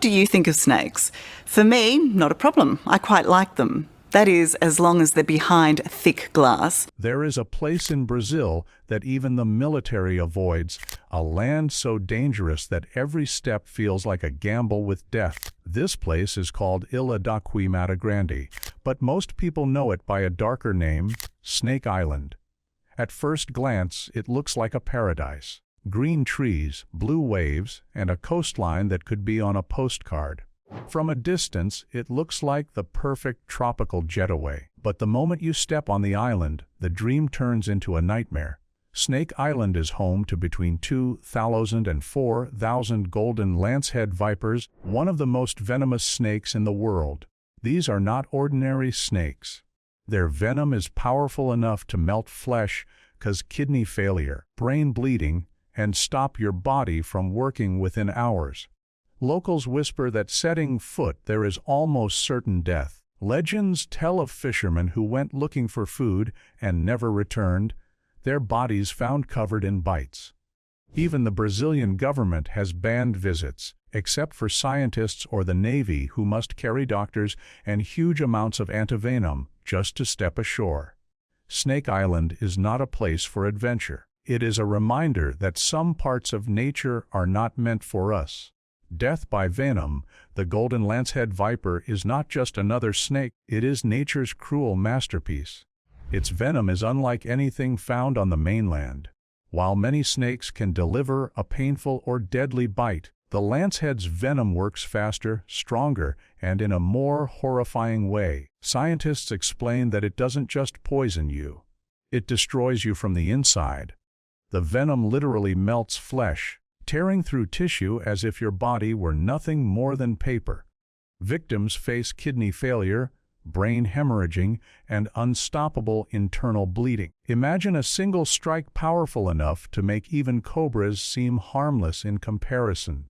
do you think of snakes? For me, not a problem. I quite like them. That is, as long as they're behind thick glass. There is a place in Brazil that even the military avoids, a land so dangerous that every step feels like a gamble with death. This place is called Ilha da Queimada Grande, but most people know it by a darker name, Snake Island. At first glance, it looks like a paradise. Green trees, blue waves, and a coastline that could be on a postcard. From a distance, it looks like the perfect tropical getaway. But the moment you step on the island, the dream turns into a nightmare. Snake Island is home to between 2,000 and 4,000 golden Lancehead vipers, one of the most venomous snakes in the world. These are not ordinary snakes. Their venom is powerful enough to melt flesh, cause kidney failure, brain bleeding, and stop your body from working within hours. Locals whisper that setting foot there is almost certain death. Legends tell of fishermen who went looking for food and never returned, their bodies found covered in bites. Even the Brazilian government has banned visits, except for scientists or the Navy who must carry doctors and huge amounts of antivenom just to step ashore. Snake Island is not a place for adventure. It is a reminder that some parts of nature are not meant for us. Death by venom, the golden lancehead viper is not just another snake, it is nature's cruel masterpiece. Its venom is unlike anything found on the mainland. While many snakes can deliver a painful or deadly bite, the lancehead's venom works faster, stronger, and in a more horrifying way. Scientists explain that it doesn't just poison you. It destroys you from the inside. The venom literally melts flesh, tearing through tissue as if your body were nothing more than paper. Victims face kidney failure, brain hemorrhaging, and unstoppable internal bleeding. Imagine a single strike powerful enough to make even cobras seem harmless in comparison.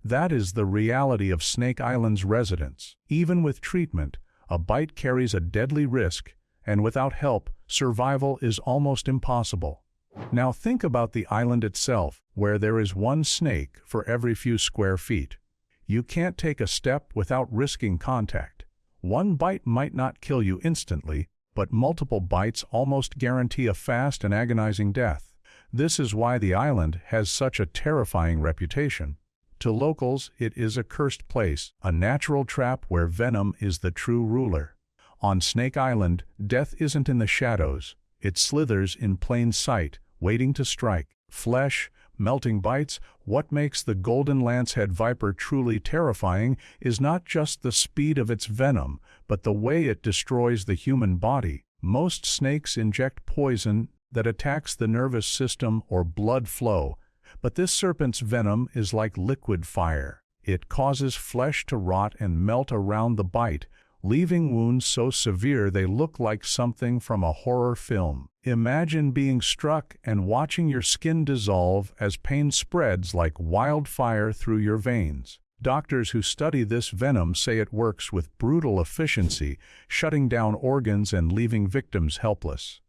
That is the reality of Snake Island's residents. Even with treatment, a bite carries a deadly risk, and without help, survival is almost impossible. Now think about the island itself, where there is one snake for every few square feet. You can't take a step without risking contact. One bite might not kill you instantly, but multiple bites almost guarantee a fast and agonizing death. This is why the island has such a terrifying reputation. To locals, it is a cursed place, a natural trap where venom is the true ruler. On Snake Island, death isn't in the shadows. It slithers in plain sight, waiting to strike. Flesh, melting bites. What makes the golden lancehead viper truly terrifying is not just the speed of its venom, but the way it destroys the human body. Most snakes inject poison that attacks the nervous system or blood flow, but this serpent's venom is like liquid fire. It causes flesh to rot and melt around the bite, leaving wounds so severe they look like something from a horror film. Imagine being struck and watching your skin dissolve as pain spreads like wildfire through your veins. Doctors who study this venom say it works with brutal efficiency, shutting down organs and leaving victims helpless.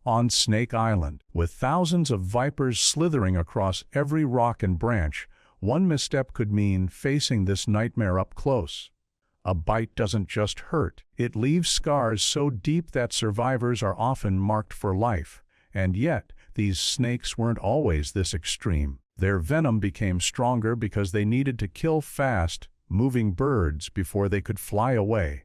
On Snake Island, with thousands of vipers slithering across every rock and branch, one misstep could mean facing this nightmare up close. A bite doesn't just hurt, it leaves scars so deep that survivors are often marked for life. And yet, these snakes weren't always this extreme. Their venom became stronger because they needed to kill fast, moving birds before they could fly away.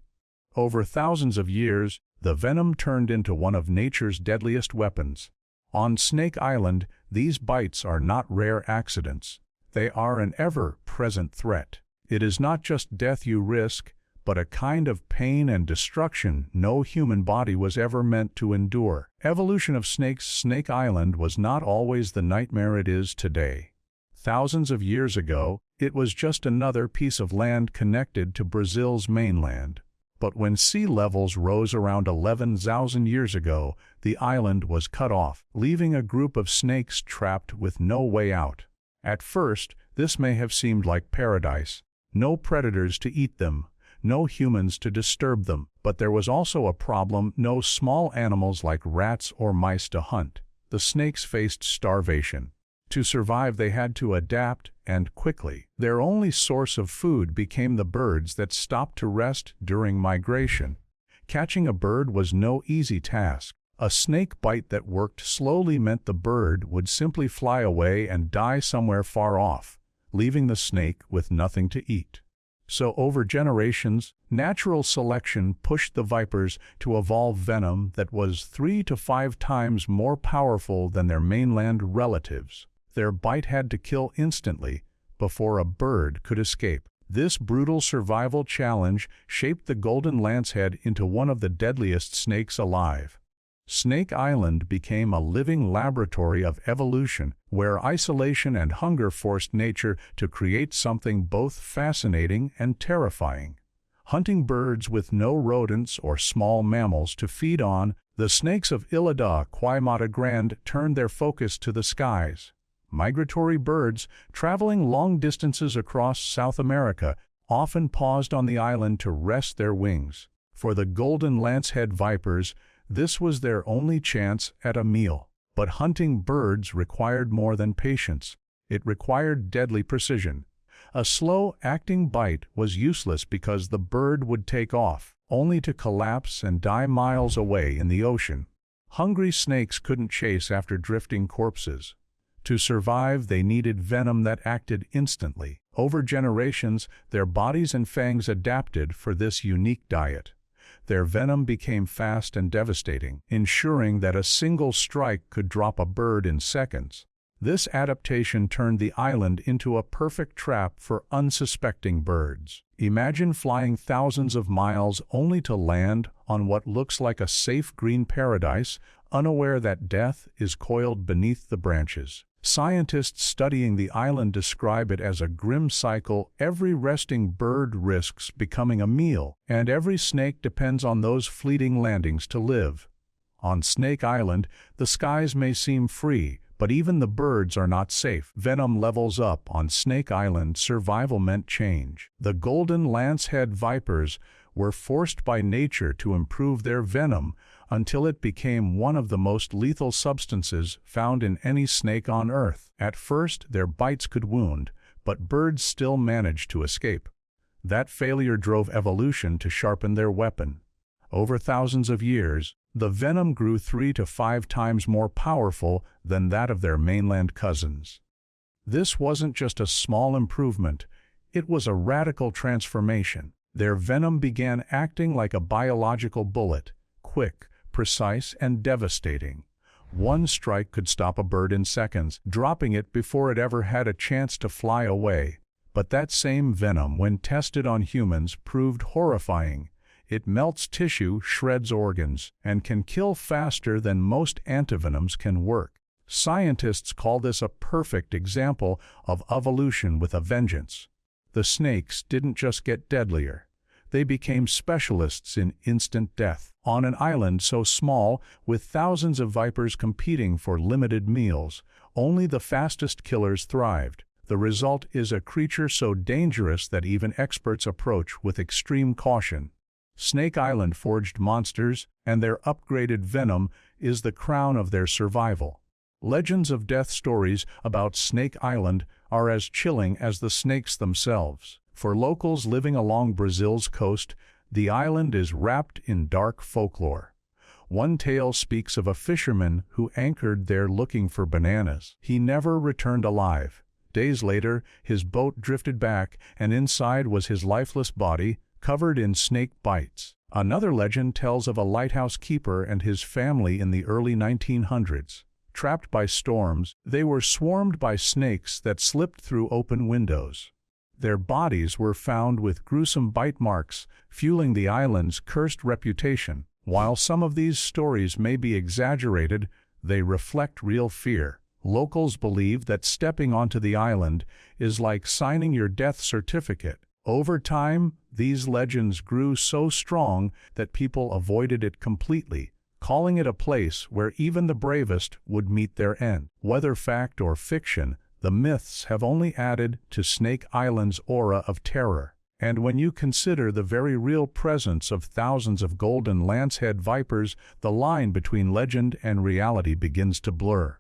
Over thousands of years, the venom turned into one of nature's deadliest weapons. On Snake Island, these bites are not rare accidents. They are an ever-present threat. It is not just death you risk, but a kind of pain and destruction no human body was ever meant to endure. Evolution of snakes. Snake Island was not always the nightmare it is today. Thousands of years ago, it was just another piece of land connected to Brazil's mainland. But when sea levels rose around 11,000 years ago, the island was cut off, leaving a group of snakes trapped with no way out. At first, this may have seemed like paradise. No predators to eat them, no humans to disturb them. But there was also a problem: no small animals like rats or mice to hunt. The snakes faced starvation. To survive, they had to adapt, and quickly. Their only source of food became the birds that stopped to rest during migration. Catching a bird was no easy task. A snake bite that worked slowly meant the bird would simply fly away and die somewhere far off, leaving the snake with nothing to eat. So over generations, natural selection pushed the vipers to evolve venom that was 3 to 5 times more powerful than their mainland relatives. Their bite had to kill instantly before a bird could escape. This brutal survival challenge shaped the golden lancehead into one of the deadliest snakes alive. Snake Island became a living laboratory of evolution, where isolation and hunger forced nature to create something both fascinating and terrifying. Hunting birds with no rodents or small mammals to feed on, the snakes of Ilha da Queimada Grande turned their focus to the skies. Migratory birds, traveling long distances across South America, often paused on the island to rest their wings. For the golden lancehead vipers, this was their only chance at a meal. But hunting birds required more than patience. It required deadly precision. A slow-acting bite was useless because the bird would take off, only to collapse and die miles away in the ocean. Hungry snakes couldn't chase after drifting corpses. To survive, they needed venom that acted instantly. Over generations, their bodies and fangs adapted for this unique diet. Their venom became fast and devastating, ensuring that a single strike could drop a bird in seconds. This adaptation turned the island into a perfect trap for unsuspecting birds. Imagine flying thousands of miles only to land on what looks like a safe green paradise, unaware that death is coiled beneath the branches. Scientists studying the island describe it as a grim cycle. Every resting bird risks becoming a meal, and every snake depends on those fleeting landings to live. On Snake Island, the skies may seem free, but even the birds are not safe. Venom Levels Up on Snake Island, survival meant change. The golden lancehead vipers were forced by nature to improve their venom until it became one of the most lethal substances found in any snake on Earth. At first, their bites could wound, but birds still managed to escape. That failure drove evolution to sharpen their weapon. Over thousands of years, the venom grew 3 to 5 times more powerful than that of their mainland cousins. This wasn't just a small improvement, it was a radical transformation. Their venom began acting like a biological bullet, quick, precise, and devastating. One strike could stop a bird in seconds, dropping it before it ever had a chance to fly away. But that same venom, when tested on humans, proved horrifying. It melts tissue, shreds organs, and can kill faster than most antivenoms can work. Scientists call this a perfect example of evolution with a vengeance. The snakes didn't just get deadlier. They became specialists in instant death. On an island so small, with thousands of vipers competing for limited meals, only the fastest killers thrived. The result is a creature so dangerous that even experts approach with extreme caution. Snake Island forged monsters, and their upgraded venom is the crown of their survival. Legends of death stories about Snake Island are as chilling as the snakes themselves. For locals living along Brazil's coast, the island is wrapped in dark folklore. One tale speaks of a fisherman who anchored there looking for bananas. He never returned alive. Days later, his boat drifted back, and inside was his lifeless body, covered in snake bites. Another legend tells of a lighthouse keeper and his family in the early 1900s. Trapped by storms, they were swarmed by snakes that slipped through open windows. Their bodies were found with gruesome bite marks, fueling the island's cursed reputation. While some of these stories may be exaggerated, they reflect real fear. Locals believe that stepping onto the island is like signing your death certificate. Over time, these legends grew so strong that people avoided it completely, calling it a place where even the bravest would meet their end. Whether fact or fiction, the myths have only added to Snake Island's aura of terror. And when you consider the very real presence of thousands of golden lancehead vipers, the line between legend and reality begins to blur.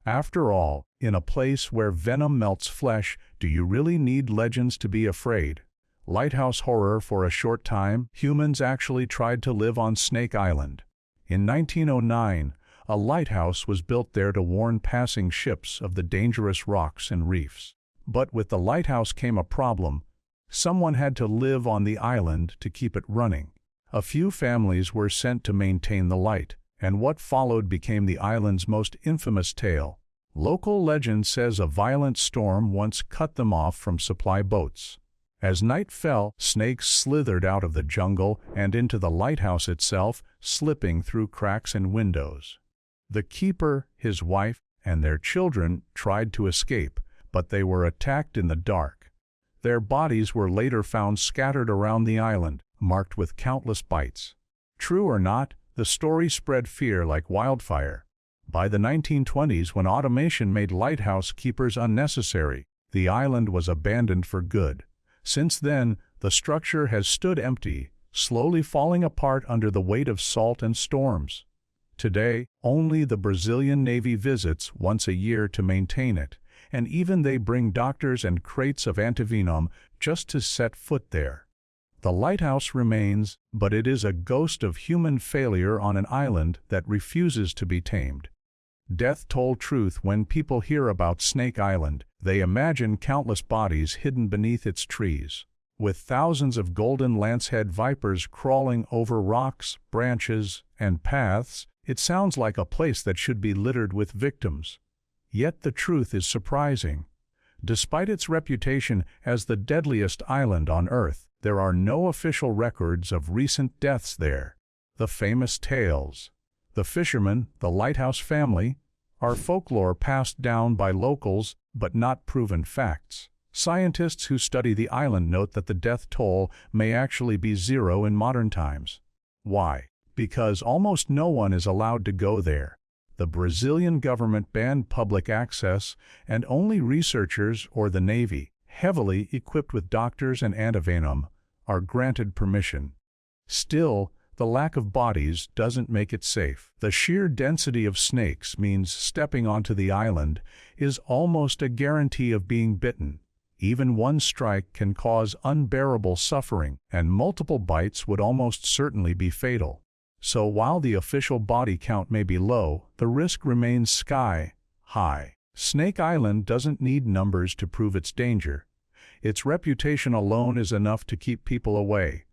After all, in a place where venom melts flesh, do you really need legends to be afraid? Lighthouse horror. For a short time, humans actually tried to live on Snake Island. In 1909, a lighthouse was built there to warn passing ships of the dangerous rocks and reefs. But with the lighthouse came a problem. Someone had to live on the island to keep it running. A few families were sent to maintain the light, and what followed became the island's most infamous tale. Local legend says a violent storm once cut them off from supply boats. As night fell, snakes slithered out of the jungle and into the lighthouse itself, slipping through cracks and windows. The keeper, his wife, and their children tried to escape, but they were attacked in the dark. Their bodies were later found scattered around the island, marked with countless bites. True or not, the story spread fear like wildfire. By the 1920s, when automation made lighthouse keepers unnecessary, the island was abandoned for good. Since then, the structure has stood empty, slowly falling apart under the weight of salt and storms. Today, only the Brazilian Navy visits once a year to maintain it, and even they bring doctors and crates of antivenom just to set foot there. The lighthouse remains, but it is a ghost of human failure on an island that refuses to be tamed. Death toll truth. When people hear about Snake Island, they imagine countless bodies hidden beneath its trees, with thousands of golden lancehead vipers crawling over rocks, branches, and paths. It sounds like a place that should be littered with victims. Yet the truth is surprising. Despite its reputation as the deadliest island on Earth, there are no official records of recent deaths there. The famous tales, the fishermen, the lighthouse family, are folklore passed down by locals but not proven facts. Scientists who study the island note that the death toll may actually be zero in modern times. Why? Because almost no one is allowed to go there. The Brazilian government banned public access, and only researchers or the Navy, heavily equipped with doctors and antivenom, are granted permission. Still, the lack of bodies doesn't make it safe. The sheer density of snakes means stepping onto the island is almost a guarantee of being bitten. Even one strike can cause unbearable suffering, and multiple bites would almost certainly be fatal. So while the official body count may be low, the risk remains sky-high. Snake Island doesn't need numbers to prove its danger. Its reputation alone is enough to keep people away.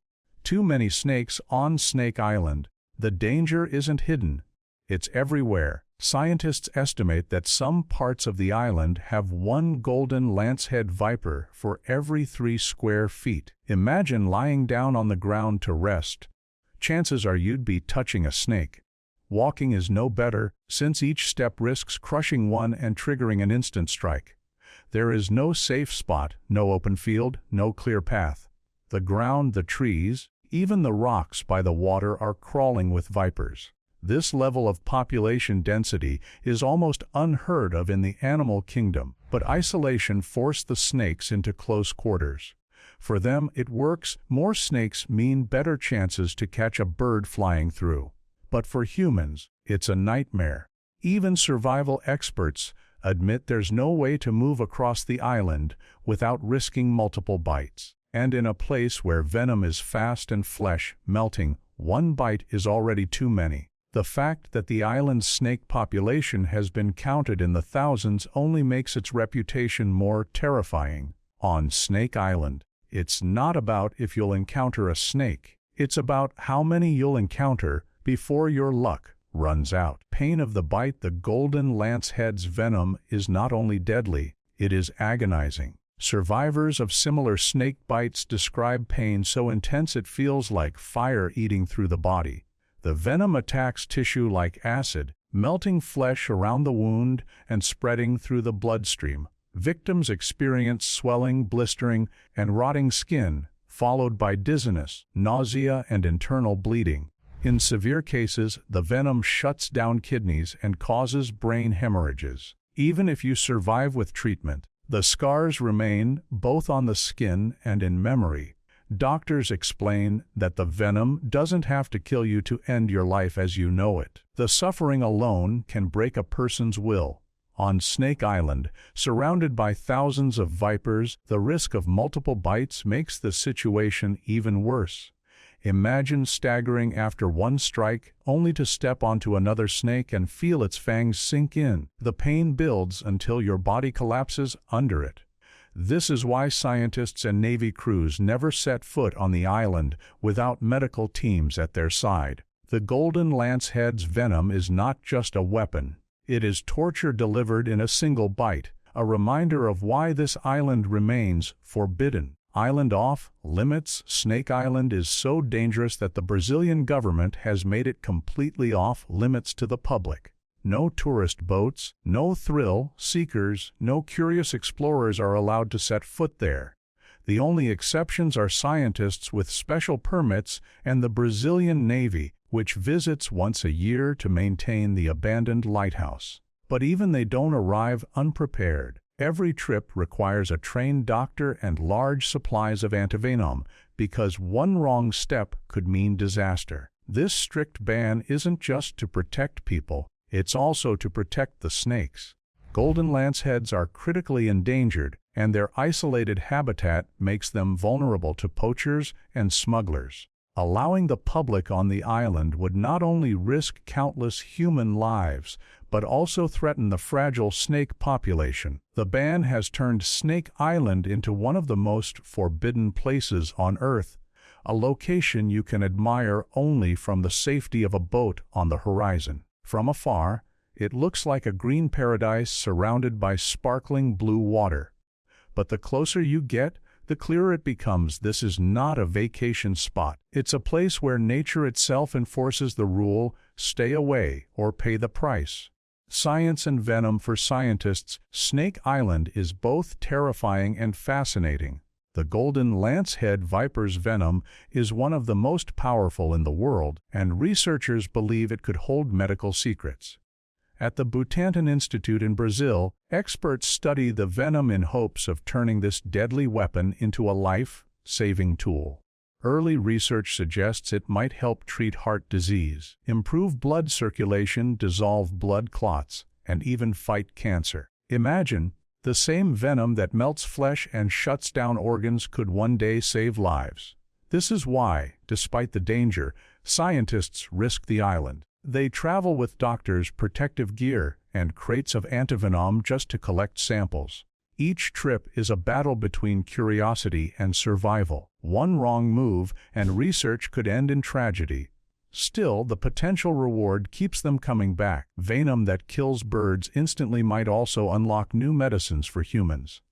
Too many snakes on Snake Island. The danger isn't hidden. It's everywhere. Scientists estimate that some parts of the island have one golden lancehead viper for every 3 square feet. Imagine lying down on the ground to rest. Chances are you'd be touching a snake. Walking is no better, since each step risks crushing one and triggering an instant strike. There is no safe spot, no open field, no clear path. The ground, the trees, even the rocks by the water are crawling with vipers. This level of population density is almost unheard of in the animal kingdom, but isolation forced the snakes into close quarters. For them, it works. More snakes mean better chances to catch a bird flying through. But for humans, it's a nightmare. Even survival experts admit there's no way to move across the island without risking multiple bites. And in a place where venom is fast and flesh melting, one bite is already too many. The fact that the island's snake population has been counted in the thousands only makes its reputation more terrifying. On Snake Island, it's not about if you'll encounter a snake. It's about how many you'll encounter before your luck runs out. Pain of the bite. The golden lancehead's venom is not only deadly, it is agonizing. Survivors of similar snake bites describe pain so intense it feels like fire eating through the body. The venom attacks tissue like acid, melting flesh around the wound and spreading through the bloodstream. Victims experience swelling, blistering, and rotting skin, followed by dizziness, nausea, and internal bleeding. In severe cases, the venom shuts down kidneys and causes brain hemorrhages. Even if you survive with treatment, the scars remain both on the skin and in memory. Doctors explain that the venom doesn't have to kill you to end your life as you know it. The suffering alone can break a person's will. On Snake Island, surrounded by thousands of vipers, the risk of multiple bites makes the situation even worse. Imagine staggering after one strike, only to step onto another snake and feel its fangs sink in. The pain builds until your body collapses under it. This is why scientists and Navy crews never set foot on the island without medical teams at their side. The golden lancehead's venom is not just a weapon. It is torture delivered in a single bite, a reminder of why this island remains forbidden. Island off limits. Snake Island is so dangerous that the Brazilian government has made it completely off limits to the public. No tourist boats, no thrill seekers, no curious explorers are allowed to set foot there. The only exceptions are scientists with special permits and the Brazilian Navy, which visits once a year to maintain the abandoned lighthouse. But even they don't arrive unprepared. Every trip requires a trained doctor and large supplies of antivenom, because one wrong step could mean disaster. This strict ban isn't just to protect people, it's also to protect the snakes. Golden lanceheads are critically endangered, and their isolated habitat makes them vulnerable to poachers and smugglers. Allowing the public on the island would not only risk countless human lives, but also threaten the fragile snake population. The ban has turned Snake Island into one of the most forbidden places on Earth, a location you can admire only from the safety of a boat on the horizon. From afar, it looks like a green paradise surrounded by sparkling blue water. But the closer you get, the clearer it becomes this is not a vacation spot. It's a place where nature itself enforces the rule, stay away or pay the price. Science and venom for scientists. Snake Island is both terrifying and fascinating. The golden lancehead viper's venom is one of the most powerful in the world, and researchers believe it could hold medical secrets. At the Butantan Institute in Brazil, experts study the venom in hopes of turning this deadly weapon into a life-saving tool. Early research suggests it might help treat heart disease, improve blood circulation, dissolve blood clots, and even fight cancer. Imagine, the same venom that melts flesh and shuts down organs could one day save lives. This is why, despite the danger, scientists risk the island. They travel with doctors' protective gear and crates of antivenom just to collect samples. Each trip is a battle between curiosity and survival. One wrong move and research could end in tragedy. Still, the potential reward keeps them coming back. Venom that kills birds instantly might also unlock new medicines for humans.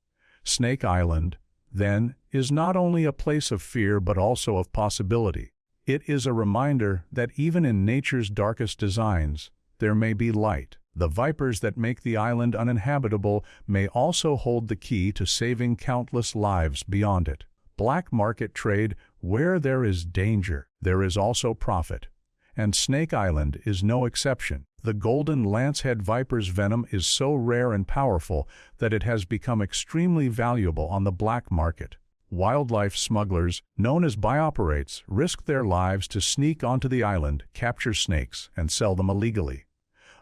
Snake Island, then, is not only a place of fear but also of possibility. It is a reminder that even in nature's darkest designs, there may be light. The vipers that make the island uninhabitable may also hold the key to saving countless lives beyond it. Black market trade. Where there is danger, there is also profit. And Snake Island is no exception. The golden lancehead viper's venom is so rare and powerful that it has become extremely valuable on the black market. Wildlife smugglers, known as bioperates, risk their lives to sneak onto the island, capture snakes, and sell them illegally.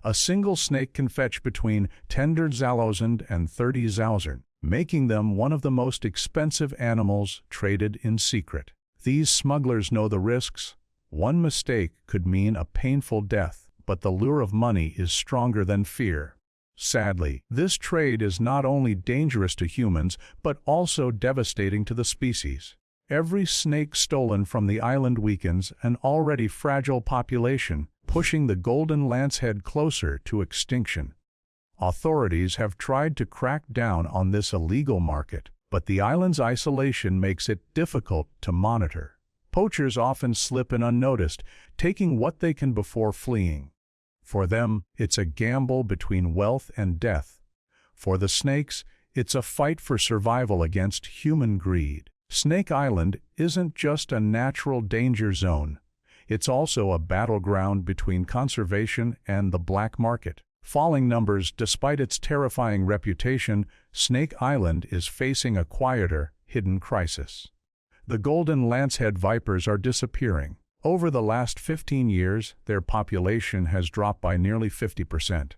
A single snake can fetch between 10,000 and 30,000, making them one of the most expensive animals traded in secret. These smugglers know the risks. One mistake could mean a painful death, but the lure of money is stronger than fear. Sadly, this trade is not only dangerous to humans, but also devastating to the species. Every snake stolen from the island weakens an already fragile population, pushing the golden lancehead closer to extinction. Authorities have tried to crack down on this illegal market, but the island's isolation makes it difficult to monitor. Poachers often slip in unnoticed, taking what they can before fleeing. For them, it's a gamble between wealth and death. For the snakes, it's a fight for survival against human greed. Snake Island isn't just a natural danger zone. It's also a battleground between conservation and the black market. Falling numbers. Despite its terrifying reputation, Snake Island is facing a quieter, hidden crisis. The golden lancehead vipers are disappearing. Over the last 15 years, their population has dropped by nearly 50%.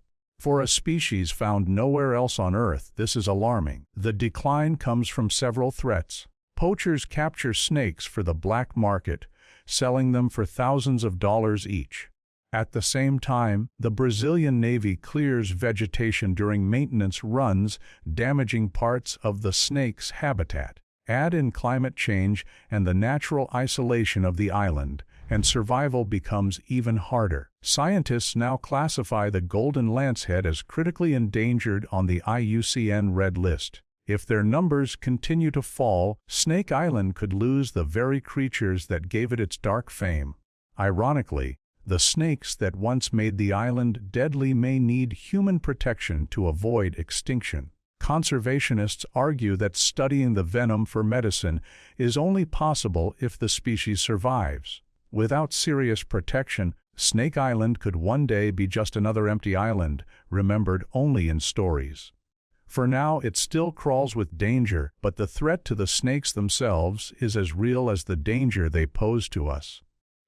For a species found nowhere else on Earth, this is alarming. The decline comes from several threats. Poachers capture snakes for the black market, selling them for thousands of dollars each. At the same time, the Brazilian Navy clears vegetation during maintenance runs, damaging parts of the snake's habitat. Add in climate change and the natural isolation of the island, and survival becomes even harder. Scientists now classify the golden lancehead as critically endangered on the IUCN Red List. If their numbers continue to fall, Snake Island could lose the very creatures that gave it its dark fame. Ironically, the snakes that once made the island deadly may need human protection to avoid extinction. Conservationists argue that studying the venom for medicine is only possible if the species survives. Without serious protection, Snake Island could one day be just another empty island, remembered only in stories. For now, it still crawls with danger, but the threat to the snakes themselves is as real as the danger they pose to us.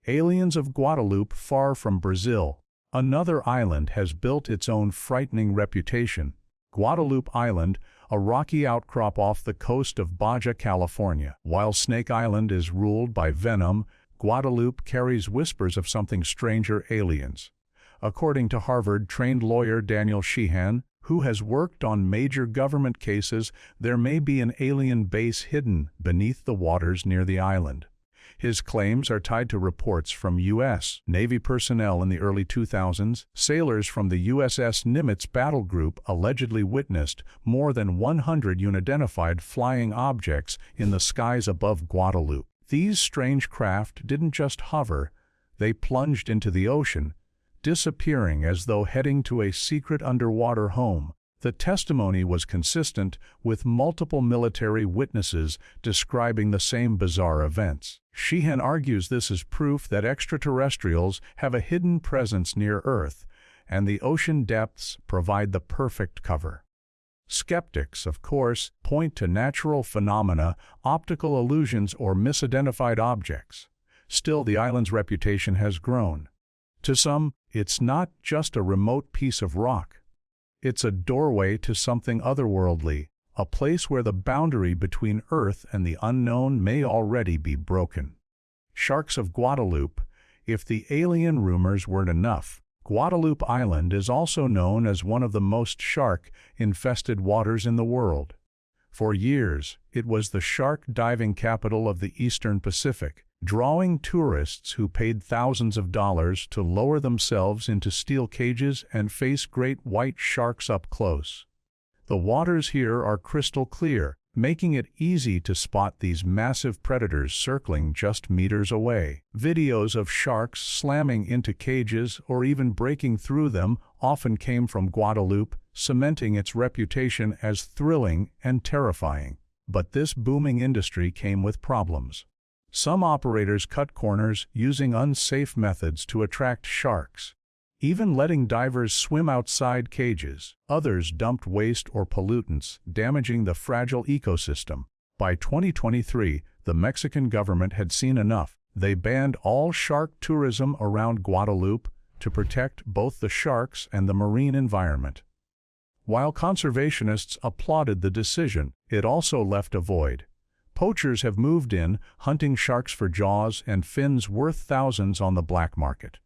Aliens of Guadalupe, far from Brazil. Another island has built its own frightening reputation. Guadalupe Island, a rocky outcrop off the coast of Baja California. While Snake Island is ruled by venom, Guadalupe carries whispers of something stranger: aliens. According to Harvard-trained lawyer Daniel Sheehan, who has worked on major government cases, there may be an alien base hidden beneath the waters near the island. His claims are tied to reports from U.S. Navy personnel in the early 2000s. Sailors from the USS Nimitz battle group allegedly witnessed more than 100 unidentified flying objects in the skies above Guadalupe. These strange craft didn't just hover, they plunged into the ocean, disappearing as though heading to a secret underwater home. The testimony was consistent with multiple military witnesses describing the same bizarre events. Sheehan argues this is proof that extraterrestrials have a hidden presence near Earth, and the ocean depths provide the perfect cover. Skeptics, of course, point to natural phenomena, optical illusions, or misidentified objects. Still, the island's reputation has grown. To some, it's not just a remote piece of rock. It's a doorway to something otherworldly, a place where the boundary between Earth and the unknown may already be broken. Sharks of Guadalupe. If the alien rumors weren't enough, Guadalupe Island is also known as one of the most shark-infested waters in the world. For years, it was the shark diving capital of the Eastern Pacific, drawing tourists who paid thousands of dollars to lower themselves into steel cages and face great white sharks up close. The waters here are crystal clear, making it easy to spot these massive predators circling just meters away. Videos of sharks slamming into cages or even breaking through them often came from Guadalupe, cementing its reputation as thrilling and terrifying. But this booming industry came with problems. Some operators cut corners using unsafe methods to attract sharks, even letting divers swim outside cages. Others dumped waste or pollutants, damaging the fragile ecosystem. By 2023, the Mexican government had seen enough. They banned all shark tourism around Guadalupe to protect both the sharks and the marine environment. While conservationists applauded the decision, it also left a void. Poachers have moved in, hunting sharks for jaws and fins worth thousands on the black market.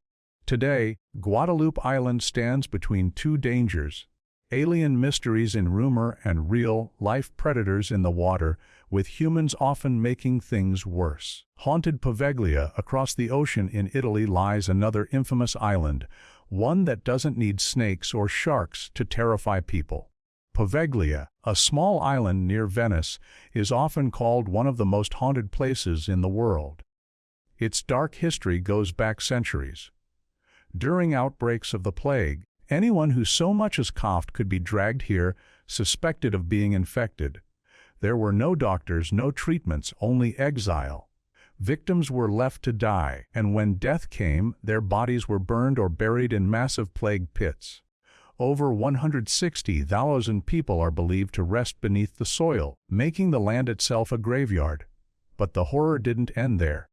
Today, Guadalupe Island stands between two dangers: alien mysteries in rumor and real-life predators in the water, with humans often making things worse. Haunted Poveglia across the ocean in Italy lies another infamous island, one that doesn't need snakes or sharks to terrify people. Poveglia, a small island near Venice, is often called one of the most haunted places in the world. Its dark history goes back centuries. During outbreaks of the plague, anyone who so much as coughed could be dragged here, suspected of being infected. There were no doctors, no treatments, only exile. Victims were left to die, and when death came, their bodies were burned or buried in massive plague pits. Over 160,000 people are believed to rest beneath the soil, making the land itself a graveyard. But the horror didn't end there.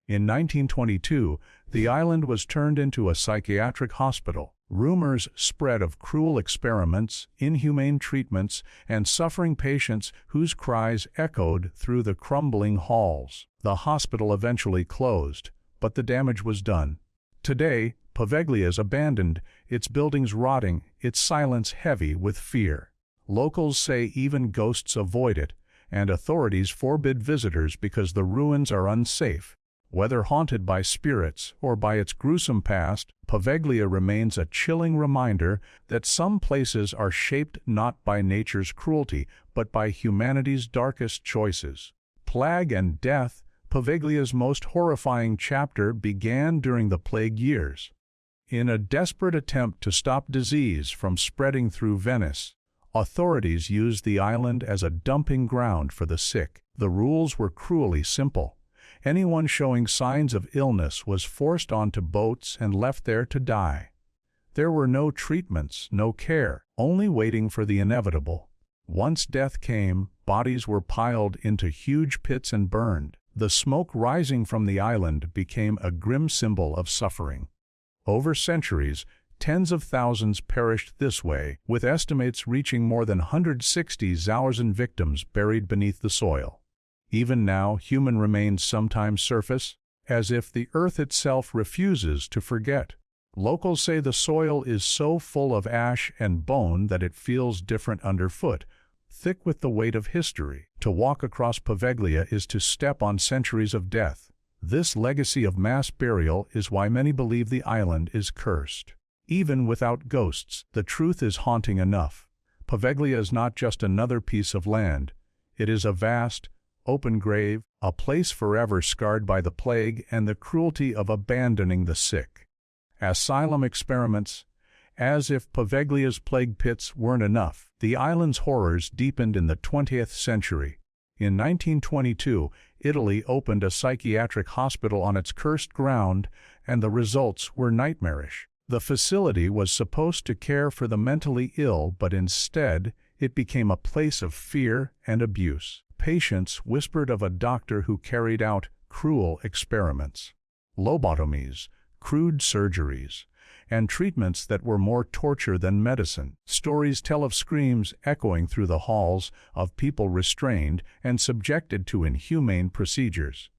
In 1922, the island was turned into a psychiatric hospital. Rumors spread of cruel experiments, inhumane treatments, and suffering patients whose cries echoed through the crumbling halls. The hospital eventually closed, but the damage was done. Today, Poveglia is abandoned, its buildings rotting, its silence heavy with fear. Locals say even ghosts avoid it, and authorities forbid visitors because the ruins are unsafe. Whether haunted by spirits or by its gruesome past, Poveglia remains a chilling reminder that some places are shaped not by nature's cruelty, but by humanity's darkest choices. Plague and death, Poveglia's most horrifying chapter, began during the plague years. In a desperate attempt to stop disease from spreading through Venice, authorities used the island as a dumping ground for the sick. The rules were cruelly simple. Anyone showing signs of illness was forced onto boats and left there to die. There were no treatments, no care, only waiting for the inevitable. Once death came, bodies were piled into huge pits and burned. The smoke rising from the island became a grim symbol of suffering. Over centuries, tens of thousands perished this way, with estimates reaching more than 160,000 victims buried beneath the soil. Even now, human remains sometimes surface, as if the earth itself refuses to forget. Locals say the soil is so full of ash and bone that it feels different underfoot, thick with the weight of history. To walk across Poveglia is to step on centuries of death. This legacy of mass burial is why many believe the island is cursed. Even without ghosts, the truth is haunting enough. Poveglia is not just another piece of land. It is a vast, open grave, a place forever scarred by the plague and the cruelty of abandoning the sick. Asylum Experiments. As if Poveglia's plague pits weren't enough, the island's horrors deepened in the 20th century. In 1922, Italy opened a psychiatric hospital on its cursed ground, and the results were nightmarish. The facility was supposed to care for the mentally ill, but instead, it became a place of fear and abuse. Patients whispered of a doctor who carried out cruel experiments, lobotomies, crude surgeries, and treatments that were more torture than medicine. Stories tell of screams echoing through the halls, of people restrained and subjected to inhumane procedures.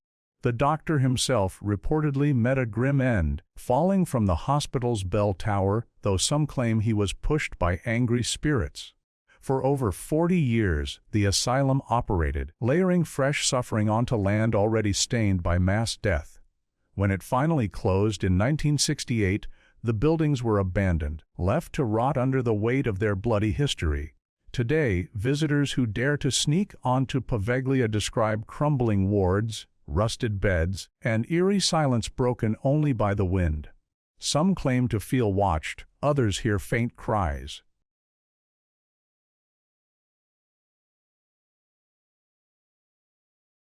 The doctor himself reportedly met a grim end, falling from the hospital's bell tower, though some claim he was pushed by angry spirits. For over 40 years, the asylum operated, layering fresh suffering onto land already stained by mass death. When it finally closed in 1968, the buildings were abandoned, left to rot under the weight of their bloody history. Today, visitors who dare to sneak onto Poveglia describe crumbling wards, rusted beds, and eerie silence broken only by the wind. Some claim to feel watched, others hear faint cries,